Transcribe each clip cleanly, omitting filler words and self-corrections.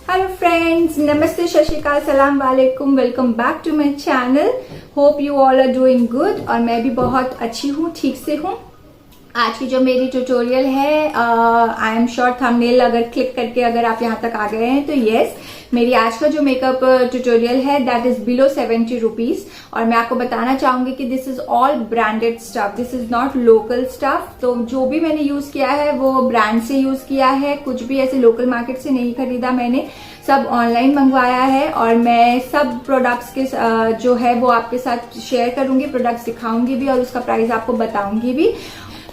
Hello friends, नमस्ते, सत श्री अकाल, सलाम वालेकुम, welcome back to my channel. Hope you all are doing good. और मैं भी बहुत अच्छी हूँ, ठीक से हूँ। आज की जो मेरी ट्यूटोरियल है, आई एम श्योर थंबनेल अगर क्लिक करके अगर आप यहाँ तक आ गए हैं तो यस, मेरी आज का जो मेकअप ट्यूटोरियल है दैट इज बिलो 70 रुपीज। और मैं आपको बताना चाहूंगी कि this is all branded stuff, this is not local stuff. तो जो भी मैंने यूज किया है वो ब्रांड से यूज किया है, कुछ भी ऐसे लोकल मार्केट से नहीं खरीदा मैंने, सब ऑनलाइन मंगवाया है। और मैं सब प्रोडक्ट्स के जो है वो आपके साथ शेयर करूंगी, प्रोडक्ट्स दिखाऊंगी भी और उसका प्राइस आपको बताऊंगी भी।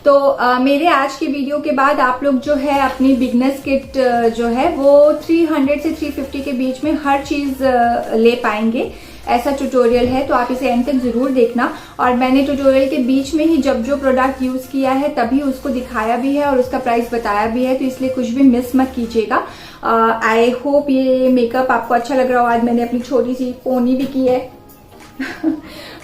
तो मेरे आज की वीडियो के बाद आप लोग जो है अपनी बिगनर्स किट जो है वो 300 से 350 के बीच में हर चीज ले पाएंगे, ऐसा ट्यूटोरियल है। तो आप इसे एंड तक जरूर देखना। और मैंने ट्यूटोरियल के बीच में ही जब जो प्रोडक्ट यूज किया है तभी उसको दिखाया भी है और उसका प्राइस बताया भी है, तो इसलिए कुछ भी मिस मत कीजिएगा। आई होप ये मेकअप आपको अच्छा लग रहा हो। आज मैंने अपनी छोटी सी पोनी भी की है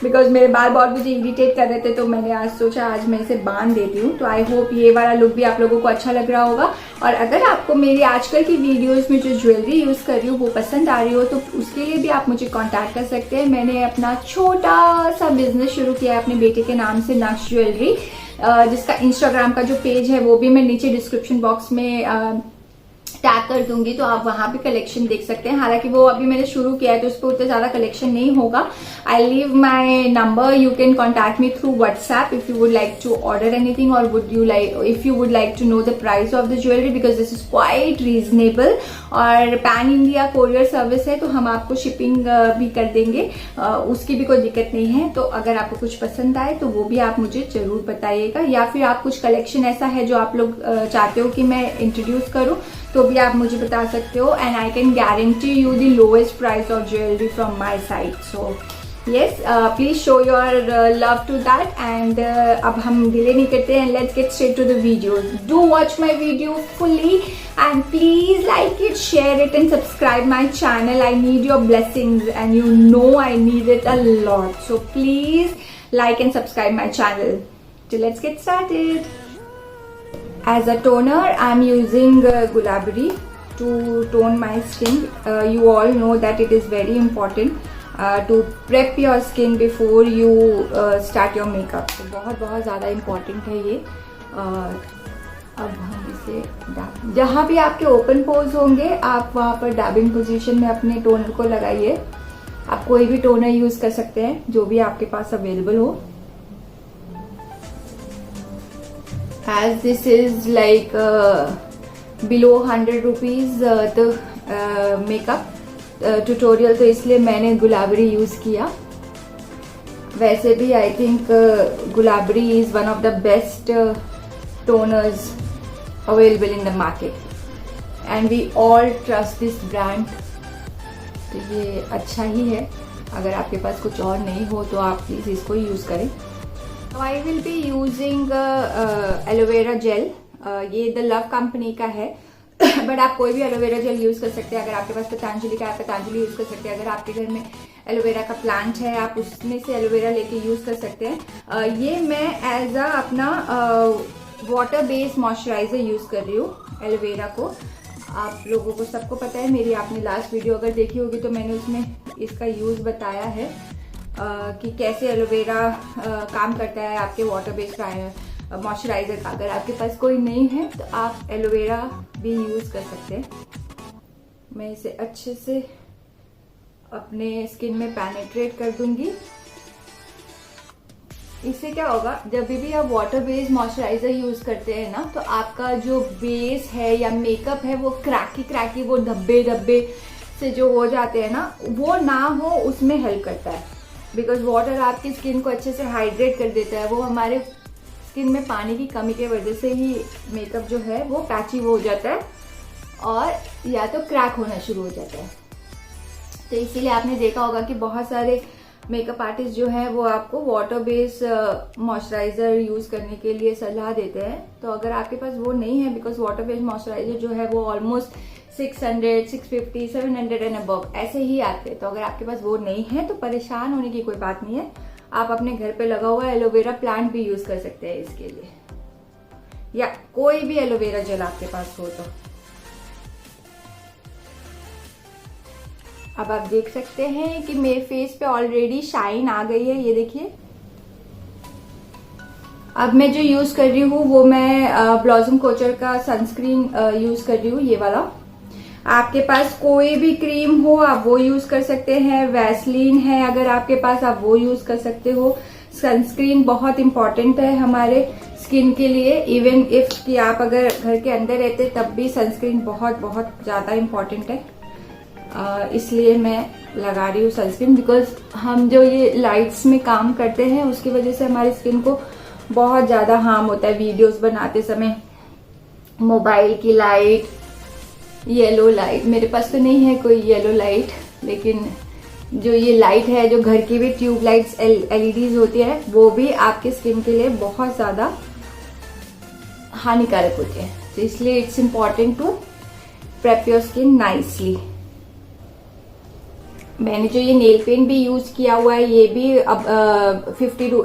बिकॉज मेरे बाल बहुत मुझे इरिटेट कर रहे थे, तो मैंने आज सोचा आज मैं इसे बांध देती हूँ। तो आई होप ये वाला लुक भी आप लोगों को अच्छा लग रहा होगा। और अगर आपको मेरी आजकल की वीडियोस में जो ज्वेलरी यूज कर रही हूँ वो पसंद आ रही हो तो उसके लिए भी आप मुझे कांटेक्ट कर सकते हैं। मैंने अपना छोटा सा बिजनेस शुरू किया है अपने बेटे के नाम से, नक्श ज्वेलरी, जिसका इंस्टाग्राम का जो पेज है वो भी मैं नीचे डिस्क्रिप्शन बॉक्स में टैग कर दूंगी, तो आप वहां भी कलेक्शन देख सकते हैं। हालांकि वो अभी मैंने शुरू किया है तो उस पर उतना ज्यादा कलेक्शन नहीं होगा। I leave my number, you can contact me through WhatsApp if you would like to order anything और if you would like to know the price of the jewellery, because this is quite reasonable. और pan India courier service है तो हम आपको shipping भी कर देंगे, उसकी भी कोई दिक्कत नहीं है। तो अगर आपको कुछ पसंद आए तो वो भी आप मुझे जरूर बताइएगा, या फिर आप कुछ कलेक्शन ऐसा है जो आप लोग चाहते हो कि मैं इंट्रोड्यूस करूं तो भी आप मुझे बता सकते हो। And I can guarantee you the lowest price of jewellery from my side. So yes, please show your love to that। and अब हम डिले नहीं करते हैं, let's get straight to the video। do watch my video fully and please like it, share it and subscribe my channel। I need your blessings and you know I need it a lot, so please like and subscribe my channel। so let's get started। as a toner I'm using Gulabari to tone my skin। you all know that it is very important to prep your skin before you start your makeup। तो बहुत ज़्यादा important है ये। अब हम इसे जहाँ भी आपके ओपन पोर्स होंगे आप वहाँ पर डैबिंग पोजीशन में अपने टोनर को लगाइए। आप कोई भी टोनर यूज कर सकते हैं जो भी आपके पास अवेलेबल हो। As this is like below 100 rupees the makeup tutorial, तो इसलिए मैंने गुलाबरी यूज किया। वैसे भी I think Gulabari is one of the best toners available in the market and we all trust this brand. तो ये अच्छा ही है, अगर आपके पास कुछ और नहीं हो तो आप प्लीज इसको यूज करें। I will be using aloe vera gel. ये द लव कंपनी का है बट आप कोई भी एलोवेरा जेल यूज कर सकते हैं। अगर आपके पास पतंजलि का है पतंजलि यूज कर सकते हैं। अगर आपके घर में एलोवेरा का प्लांट है आप उसमें से एलोवेरा लेके यूज कर सकते हैं। ये मैं एज अ अपना वाटर बेस्ड मॉइस्चराइजर यूज कर रही हूँ एलोवेरा को। आप लोगों को सबको पता है, मेरी आपने लास्ट वीडियो अगर देखी होगी तो मैंने उसमें इसका यूज बताया है कि कैसे एलोवेरा काम करता है आपके वाटर बेस्ड मॉइस्चराइजर का। अगर आपके पास कोई नहीं है तो आप एलोवेरा भी यूज कर सकते हैं। मैं इसे अच्छे से अपने स्किन में पेनिट्रेट कर दूंगी। इससे क्या होगा, जब भी आप वाटर बेस्ड मॉइस्चराइजर यूज करते हैं ना तो आपका जो बेस है या मेकअप है वो क्रैकी वो धब्बे से जो हो जाते हैं ना, वो ना हो, उसमें हेल्प करता है। बिकॉज वाटर आपकी स्किन को अच्छे से हाइड्रेट कर देता है। वो हमारे स्किन में पानी की कमी की वजह से ही मेकअप जो है वो पैची हो जाता है और या तो क्रैक होना शुरू हो जाता है। तो इसीलिए आपने देखा होगा कि बहुत सारे मेकअप आर्टिस्ट जो है वो आपको वाटर बेस्ड मॉइस्चराइजर यूज करने के लिए सलाह देते हैं। तो अगर आपके पास वो नहीं है, बिकॉज वाटर बेस्ड मॉइस्चराइजर जो है वो ऑलमोस्ट 600, 650, 700 एंड अबव ऐसे ही आते हैं। तो अगर आपके पास वो नहीं है तो परेशान होने की कोई बात नहीं है। आप अपने घर पे लगा हुआ एलोवेरा प्लांट भी यूज कर सकते हैं इसके लिए, या कोई भी एलोवेरा जेल आपके पास हो तो। अब आप देख सकते हैं कि मेरे फेस पे ऑलरेडी शाइन आ गई है, ये देखिए। अब मैं जो यूज कर रही हूँ वो मैं ब्लॉसम कोचर का सनस्क्रीन यूज कर रही हूँ, ये वाला। आपके पास कोई भी क्रीम हो आप वो यूज कर सकते हैं, वैसलीन है अगर आपके पास आप वो यूज कर सकते हो। सनस्क्रीन बहुत इंपॉर्टेंट है हमारे स्किन के लिए, इवन इफ कि आप अगर घर के अंदर रहते तब भी सनस्क्रीन बहुत बहुत ज्यादा इंपॉर्टेंट है। इसलिए मैं लगा रही हूँ सनस्क्रीन, बिकॉज हम जो ये लाइट्स में काम करते हैं उसकी वजह से हमारी स्किन को बहुत ज्यादा हार्म होता है। वीडियोस बनाते समय मोबाइल की लाइट, येलो लाइट, मेरे पास तो नहीं है कोई येलो लाइट, लेकिन जो ये लाइट है, जो घर की भी ट्यूब लाइट्स एलईडीज होती है, वो भी आपके स्किन के लिए बहुत ज्यादा हानिकारक होती है। तो इसलिए it's important to prep your skin nicely. मैंने जो ये नेल पेंट भी यूज किया हुआ है, ये भी अब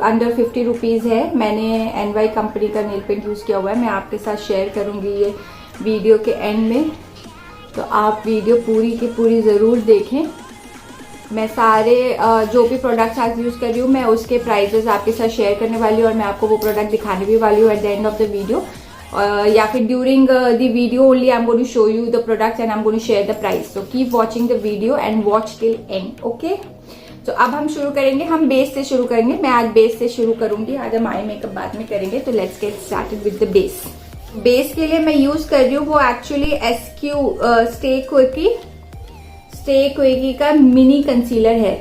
अंडर 50 रुपीज है। मैंने एनवाई कंपनी का नेल पेंट यूज किया हुआ है, मैं आपके साथ शेयर करूंगी ये वीडियो के एंड में, तो आप वीडियो पूरी की पूरी जरूर देखें। मैं सारे जो भी प्रोडक्ट्स आज यूज कर रही हूँ मैं उसके प्राइजेस आपके साथ शेयर करने वाली हूँ, और मैं आपको वो प्रोडक्ट दिखाने भी वाली हूँ at the end of the video, या फिर during the video only I am going to show you the products and I am going to share the price. So keep watching the video and watch till end, okay. तो अब हम शुरू करेंगे, हम base से शुरू करेंगे। मैं आज बेस से शुरू करूंगी, आज हम आई मेकअप बाद में करेंगे। तो let's get started with the base. Base के लिए मैं यूज कर रही हूँ वो एक्चुअली एसक्यू स्टे क्विकी का मिनी कंसीलर है,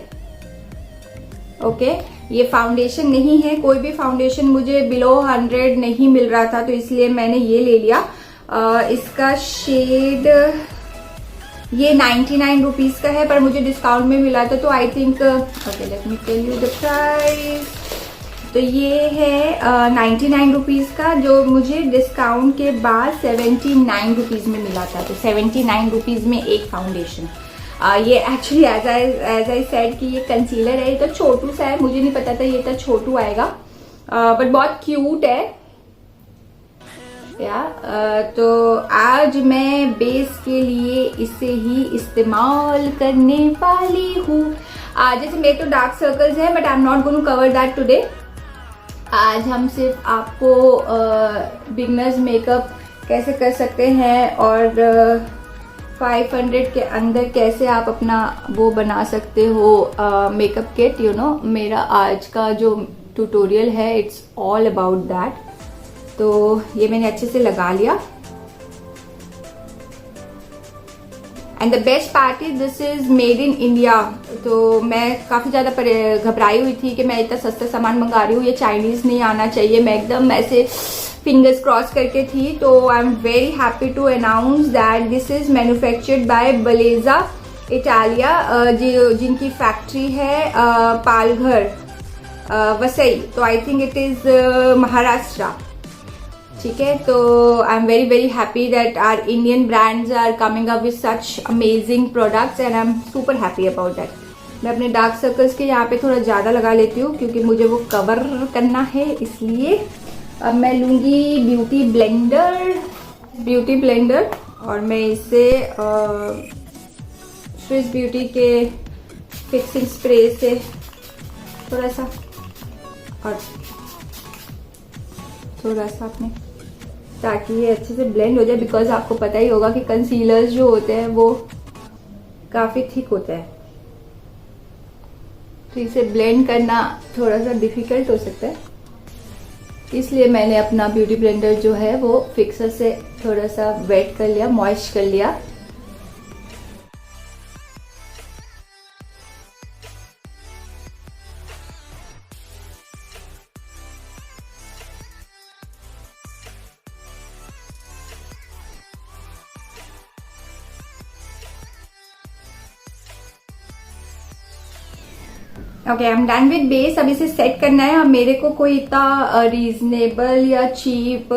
ओके। ये फाउंडेशन नहीं है, कोई भी फाउंडेशन मुझे बिलो 100 नहीं मिल रहा था, तो इसलिए मैंने ये ले लिया। इसका शेड ये 99 रुपीज का है, पर मुझे डिस्काउंट में मिला था, तो I think okay let me tell you the price. तो ये है 99 रुपीज का, जो मुझे डिस्काउंट के बाद 79 रुपीज में मिला था। तो 79 रुपीज में एक फाउंडेशन। ये एक्चुअली एज आई सेड कि ये कंसीलर है, ये तो छोटू सा है, मुझे नहीं पता था ये तो छोटू आएगा, बट बहुत क्यूट है या। तो आज मैं बेस के लिए इसे ही इस्तेमाल करने वाली हूँ। जैसे मेरे तो डार्क सर्कल्स है, but I am not going to cover that today. आज हम सिर्फ आपको बिगनर्स मेकअप कैसे कर सकते हैं और 500 के अंदर कैसे आप अपना वो बना सकते हो मेकअप किट, यू नो। मेरा आज का जो ट्यूटोरियल है इट्स ऑल अबाउट दैट। तो ये मैंने अच्छे से लगा लिया, and the best part is this is made in India. तो मैं काफी ज्यादा घबराई हुई थी कि मैं इतना सस्ता सामान मंगा रही हूँ, ये चाइनीज नहीं आना चाहिए, मैं एकदम ऐसे फिंगर्स क्रॉस करके थी। तो I am very happy to announce that this is manufactured by Baleja Italia, जिनकी फैक्ट्री है पालघर वसई। तो I think it is Maharashtra, ठीक है। तो I am very very happy that our Indian brands are coming up with such amazing products, and I am super happy about that. मैं अपने dark circles के यहाँ पे थोड़ा ज्यादा लगा लेती हूँ क्योंकि मुझे वो कवर करना है, इसलिए। अब मैं लूंगी ब्यूटी ब्लेंडर और मैं इसे स्विस ब्यूटी के फिक्सिंग स्प्रे से थोड़ा सा अपने, ताकि ये अच्छे से ब्लेंड हो जाए। बिकॉज आपको पता ही होगा कि कंसीलर्स जो होते हैं वो काफी थिक होते हैं, तो इसे ब्लेंड करना थोड़ा सा डिफिकल्ट हो सकता है। इसलिए मैंने अपना ब्यूटी ब्लेंडर जो है वो फिक्सर से थोड़ा सा वेट कर लिया, मॉइस्ट कर लिया। Okay, I am done with base. अब इसे सेट करना है। अब मेरे को कोई इतना रीजनेबल या चीप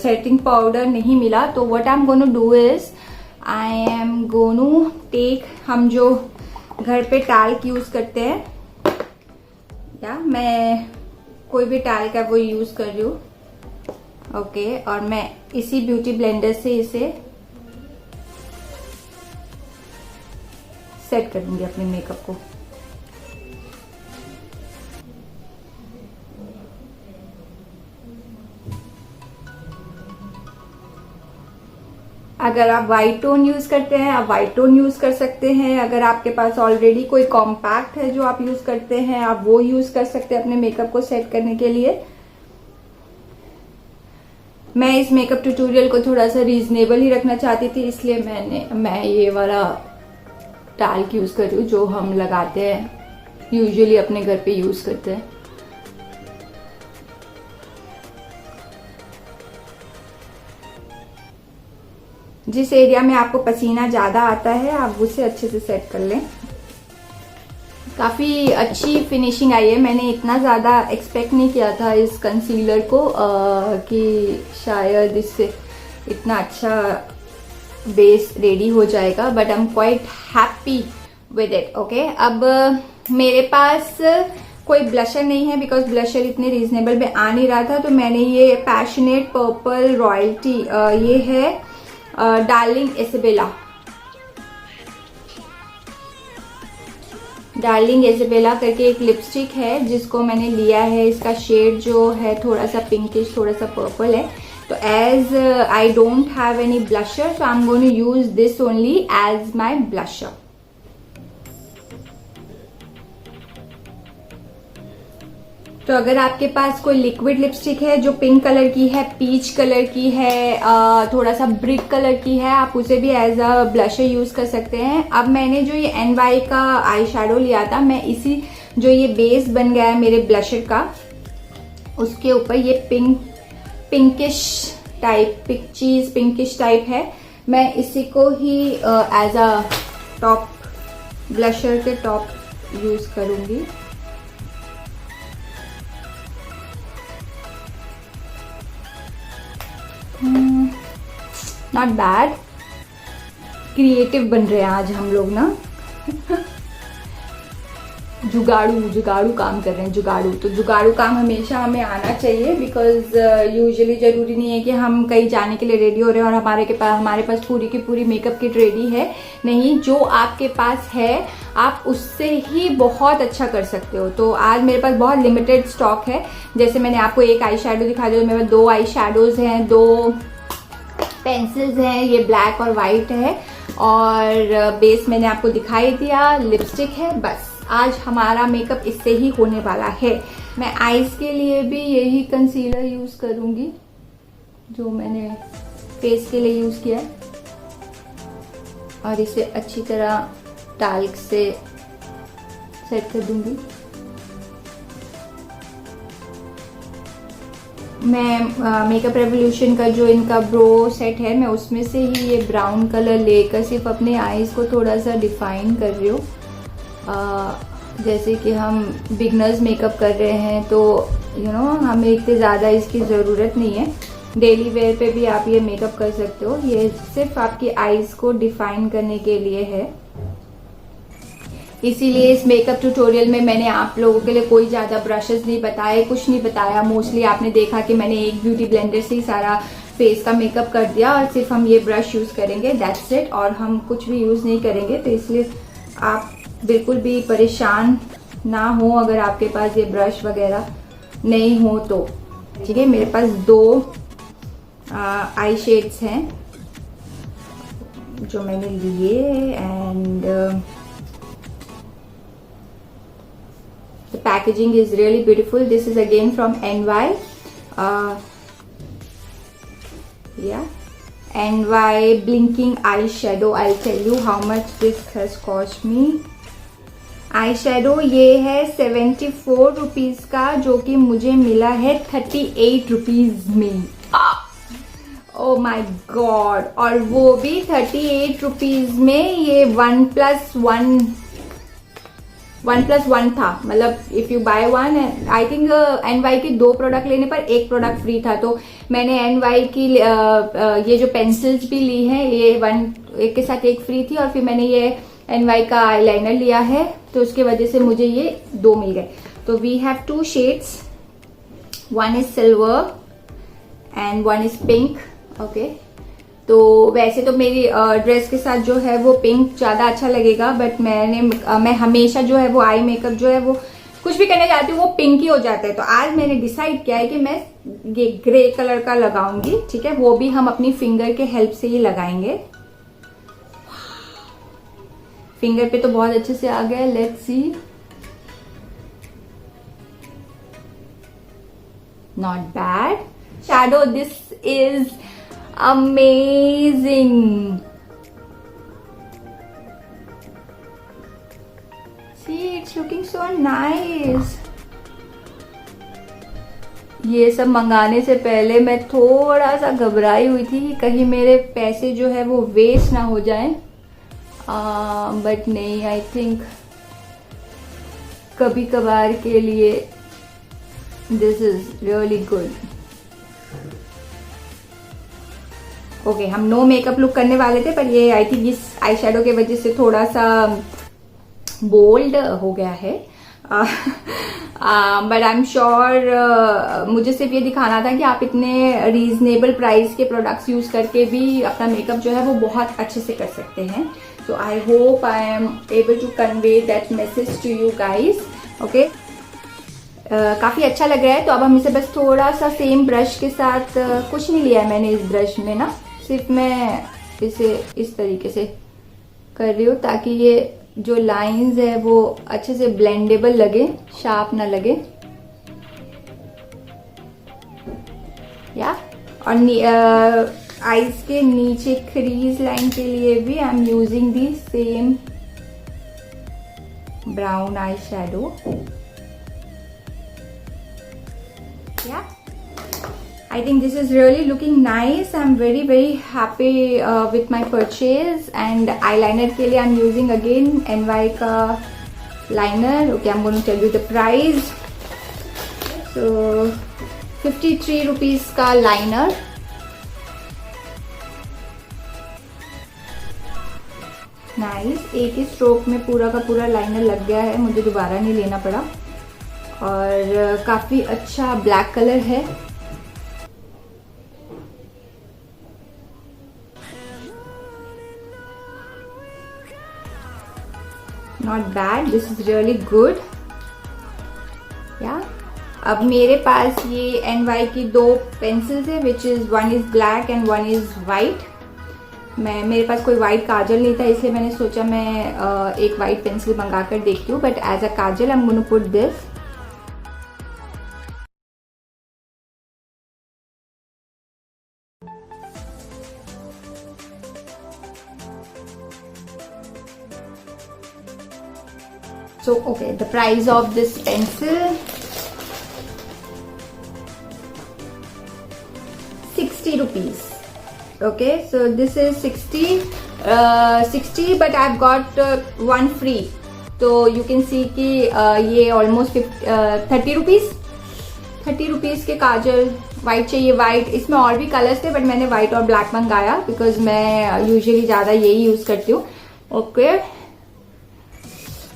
सेटिंग पाउडर नहीं मिला, तो what I am gonna do is I am gonna take, हम जो घर पे टैल्क यूज करते हैं, या मैं कोई भी टैल्क है वो यूज कर रही हूँ, ओके। और मैं इसी ब्यूटी ब्लेंडर से इसे सेट करूंगी अपने मेकअप को। अगर आप वाइट टोन यूज करते हैं आप वाइट टोन यूज कर सकते हैं। अगर आपके पास ऑलरेडी कोई कॉम्पैक्ट है जो आप यूज करते हैं आप वो यूज कर सकते हैं अपने मेकअप को सेट करने के लिए। मैं इस मेकअप ट्यूटोरियल को थोड़ा सा रीजनेबल ही रखना चाहती थी, इसलिए मैं ये वाला टाल्क यूज कर रही हूँ जो हम लगाते हैं यूजुअली अपने घर पे यूज करते हैं। जिस एरिया में आपको पसीना ज्यादा आता है आप उसे अच्छे से सेट कर लें। काफी अच्छी फिनिशिंग आई है। मैंने इतना ज्यादा एक्सपेक्ट नहीं किया था इस कंसीलर को कि शायद इससे इतना अच्छा बेस रेडी हो जाएगा, but I am quite happy with it. Okay, अब मेरे पास कोई ब्लशर नहीं है बिकॉज ब्लशर इतने रीजनेबल में आ नहीं रहा था, तो मैंने ये पैशनेट पर्पल रॉयल्टी ये है डार्लिंग इसाबेला करके एक लिपस्टिक है जिसको मैंने लिया है। इसका शेड जो है थोड़ा सा पिंकिश थोड़ा सा पर्पल है। तो as I don't have any blusher so I am going to use this only as my blusher. तो अगर आपके पास कोई लिक्विड लिपस्टिक है जो पिंक कलर की है, पीच कलर की है, थोड़ा सा ब्रिक कलर की है, आप उसे भी एज अ ब्लशर यूज कर सकते हैं। अब मैंने जो ये NY का आई शेडो लिया था, मैं इसी जो ये बेस बन गया है मेरे ब्लशर का उसके ऊपर ये पिंकिश टाइप है, मैं इसी को ही एज अ टॉप ब्लशर के टॉप यूज करूंगी। नॉट बैड, क्रिएटिव बन रहे हैं आज हम लोग ना। जुगाड़ू काम कर रहे हैं, तो जुगाड़ू काम हमेशा हमें आना चाहिए बिकॉज यूजुअली जरूरी नहीं है कि हम कहीं जाने के लिए रेडी हो रहे हैं और हमारे पास पूरी की पूरी मेकअप किट रेडी है। नहीं, जो आपके पास है आप उससे ही बहुत अच्छा कर सकते हो। तो आज मेरे पास बहुत लिमिटेड स्टॉक है। जैसे मैंने आपको एक आई शेडो दिखा दिया, मेरे पास 2 आई शेडोज हैं, 2 पेंसिल्स हैं, ये ब्लैक और वाइट है, और बेस मैंने आपको दिखाई दिया, लिपस्टिक है। बस आज हमारा मेकअप इससे ही होने वाला है। मैं आईज के लिए भी यही कंसीलर यूज करूंगी जो मैंने फेस के लिए यूज किया है, और इसे अच्छी तरह टाल्क से सेट कर दूंगी। मैं मेकअप रेवोल्यूशन का जो इनका ब्रो सेट है मैं उसमें से ही ये ब्राउन कलर लेकर सिर्फ अपने आईज को थोड़ा सा डिफाइन कर रही हूँ। जैसे कि हम बिगनर्स मेकअप कर रहे हैं तो हमें इतने ज़्यादा इसकी ज़रूरत नहीं है। डेली वेयर पे भी आप ये मेकअप कर सकते हो। ये सिर्फ आपकी आईज को डिफाइन करने के लिए है। इसीलिए इस मेकअप ट्यूटोरियल में मैंने आप लोगों के लिए कोई ज़्यादा ब्रशेस नहीं बताए, कुछ नहीं बताया। मोस्टली आपने देखा कि मैंने एक ब्यूटी ब्लेंडर से ही सारा फेस का मेकअप कर दिया और सिर्फ हम ये ब्रश यूज़ करेंगे, दैट्स इट, और हम कुछ भी यूज़ नहीं करेंगे। तो इसलिए आप बिल्कुल भी परेशान ना हो अगर आपके पास ये ब्रश वगैरह नहीं हो तो। ठीक है, मेरे पास 2 आई शेड्स हैं जो मैंने लिए, and the packaging is really beautiful. This is again from NY. NY blinking eyeshadow. I'll tell you how much this has cost me. eyeshadow ये है 74 रुपीज का, जो कि मुझे मिला है 38 रुपीज में। Oh my god! और वो भी 38 रुपीज में। ये 1+1 था, मतलब if you buy 1, I think NY की 2 प्रोडक्ट लेने पर 1 प्रोडक्ट फ्री था। तो मैंने NY की ये जो पेंसिल्स भी ली है, ये एक के साथ 1 फ्री थी, और फिर मैंने ये NY का आईलाइनर लिया है, तो उसके वजह से मुझे ये 2 मिल गए। तो we have 2 shades, 1 is silver and 1 is pink. Okay, तो वैसे तो मेरी ड्रेस के साथ जो है वो पिंक ज्यादा अच्छा लगेगा, बट मैं हमेशा जो है वो आई मेकअप जो है वो कुछ भी करने जाती हूँ वो पिंक ही हो जाता है। तो आज मैंने डिसाइड किया है कि मैं ये ग्रे कलर का लगाऊंगी, ठीक है, वो भी हम अपनी फिंगर के हेल्प से ही लगाएंगे। फिंगर पे तो बहुत अच्छे से आ गया, let's see. Not bad shadow, this is amazing. See, it's looking so nice. ये सब मंगाने से पहले मैं थोड़ा सा घबराई हुई थी कि कहीं मेरे पैसे जो है वो वेस्ट ना हो जाएं, बट नहीं, आई थिंक कभी कभार के लिए this is really good. Okay, हम नो मेकअप लुक करने वाले थे, पर ये आई थिंक इस आई शेडो के वजह से थोड़ा सा बोल्ड हो गया है, बट आई एम श्योर मुझे सिर्फ ये दिखाना था कि आप इतने रीजनेबल प्राइस के प्रोडक्ट्स यूज करके भी अपना मेकअप जो है वो बहुत अच्छे से कर सकते हैं। So I hope I am able to convey that message to you guys. Okay, काफी अच्छा लग रहा है। तो अब हम इसे बस थोड़ा सा सेम ब्रश के साथ, कुछ नहीं लिया है मैंने इस ब्रश में ना, सिर्फ मैं इसे इस तरीके से कर रही हूँ ताकि ये जो लाइंस है वो अच्छे से ब्लेंडेबल लगे, शार्प ना लगे। या और आईज के नीचे क्रीज लाइन के लिए भी I am using the same brown eye shadow. Yeah, I think this is really looking nice. I'm very happy with my purchase. And eyeliner के लिए I'm using again NY का liner. Okay, I'm going to tell you the price. So 53 rupees का liner. Nice. एक ही stroke में पूरा का पूरा liner लग गया है, मुझे दोबारा नहीं लेना पड़ा। और काफी अच्छा ब्लैक कलर है। Not bad, this is really good. या अब मेरे पास ये NY की दो पेंसिल्स है, which is one is black and one is white. मेरे पास कोई वाइट काजल नहीं था, इसलिए मैंने सोचा मैं एक वाइट पेंसिल मंगा कर देखती हूँ, but as a kajal I am going to put this. So okay, the price of this pencil, 60 rupees. Okay, so this is 60 but I've got one free. So you can see कि ये almost 30 rupees 30 rupees के काजल। White चाहिए white, इसमें और भी colours थे but मैंने white और ब्लैक मंगाया बिकॉज मैं यूजुअली ज्यादा यही यूज करती हूँ। ओके,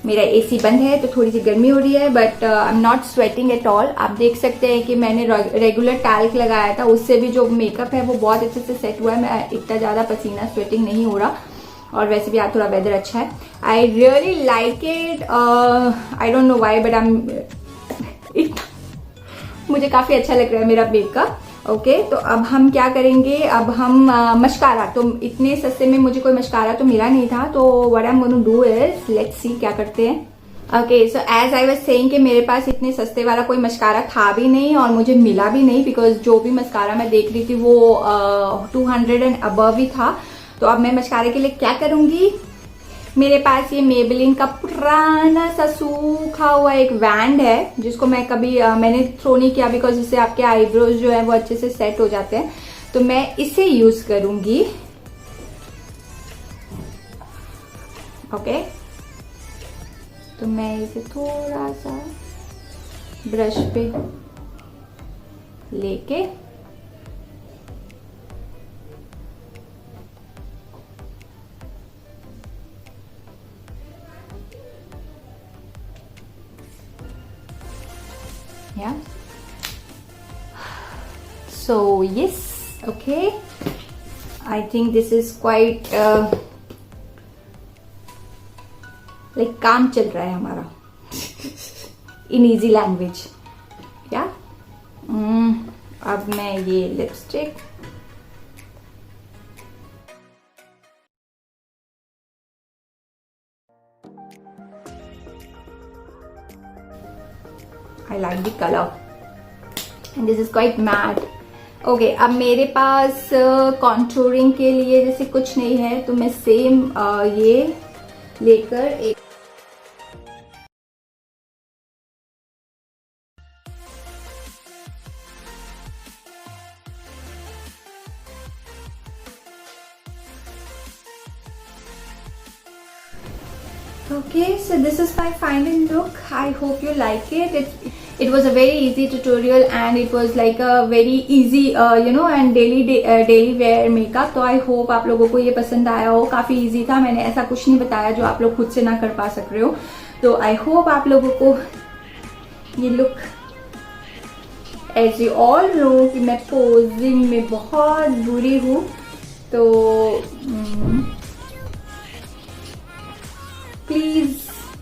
मेरा एसी बंद है तो थोड़ी सी गर्मी हो रही है, but I am not sweating at all. आप देख सकते हैं कि मैंने रेगुलर टैल्क लगाया था, उससे भी जो मेकअप है वो बहुत अच्छे से सेट हुआ है। मैं इतना ज्यादा पसीना स्वेटिंग नहीं हो रहा, और वैसे भी आज थोड़ा वेदर अच्छा है। I really like it, I don't know why but I मुझे काफी अच्छा लग रहा है मेरा मेकअप। ओके, तो अब हम क्या करेंगे, अब हम मस्कारा, तो इतने सस्ते में मुझे कोई मस्कारा तो मिला नहीं था, तो what I am going to do is, let's see क्या करते हैं। Okay, so as I was saying कि मेरे पास इतने सस्ते वाला कोई मस्कारा था भी नहीं और मुझे मिला भी नहीं, बिकॉज जो भी मस्कारा मैं देख रही थी वो 200 एंड अबव ही था। तो अब मैं मस्कारे के लिए क्या करूंगी, मेरे पास ये मेबेलिन का पुराना सा सूखा हुआ एक वैंड है, जिसको मैं कभी मैंने थ्रो नहीं किया बिकॉज इससे आपके आईब्रोज जो है वो अच्छे से सेट हो जाते हैं, तो मैं इसे यूज करूंगी। ओके, तो मैं इसे थोड़ा सा ब्रश पे लेके yeah, so yes, okay, I think this is quite like काम चल रहा है हमारा इन इजी लैंग्वेज। क्या अब मैं ये lipstick I like the color and this is quite matte. Okay अब मेरे पास कॉन्टूरिंग के लिए जैसे कुछ नहीं है तो मैं सेम ये लेकर एक Okay, so this is my final look. I hope you like it. It was a very easy tutorial and it was like a very easy and daily wear makeup. तो I hope आप लोगों को ये पसंद आया हो। काफी easy था, मैंने ऐसा कुछ नहीं बताया जो आप लोग खुद से ना कर पा सक रहे हो। तो I hope आप लोगों को ये look, as you all know कि मैं posing में बहुत बुरी हूँ, तो प्लीज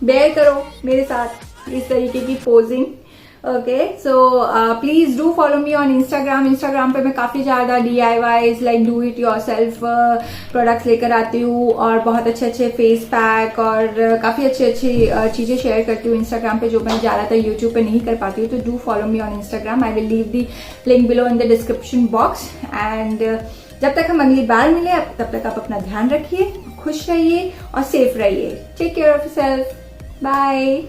बेयर करो मेरे साथ इस तरीके की posing. Okay, so please do follow me on Instagram पे मैं काफी ज्यादा DIYs like do it yourself products लेकर आती हूँ और बहुत अच्छे फेस पैक और काफी अच्छी चीजें शेयर करती हूँ इंस्टाग्राम पे जो मैं ज्यादातर यूट्यूब पे नहीं कर पाती हूँ। तो do follow me on Instagram. I will leave the link below in the description box. And जब तक हम अगली बार मिले तब तक आप अपना ध्यान रखिए, खुश रहिए और सेफ रहिए। Take care of yourself. Bye.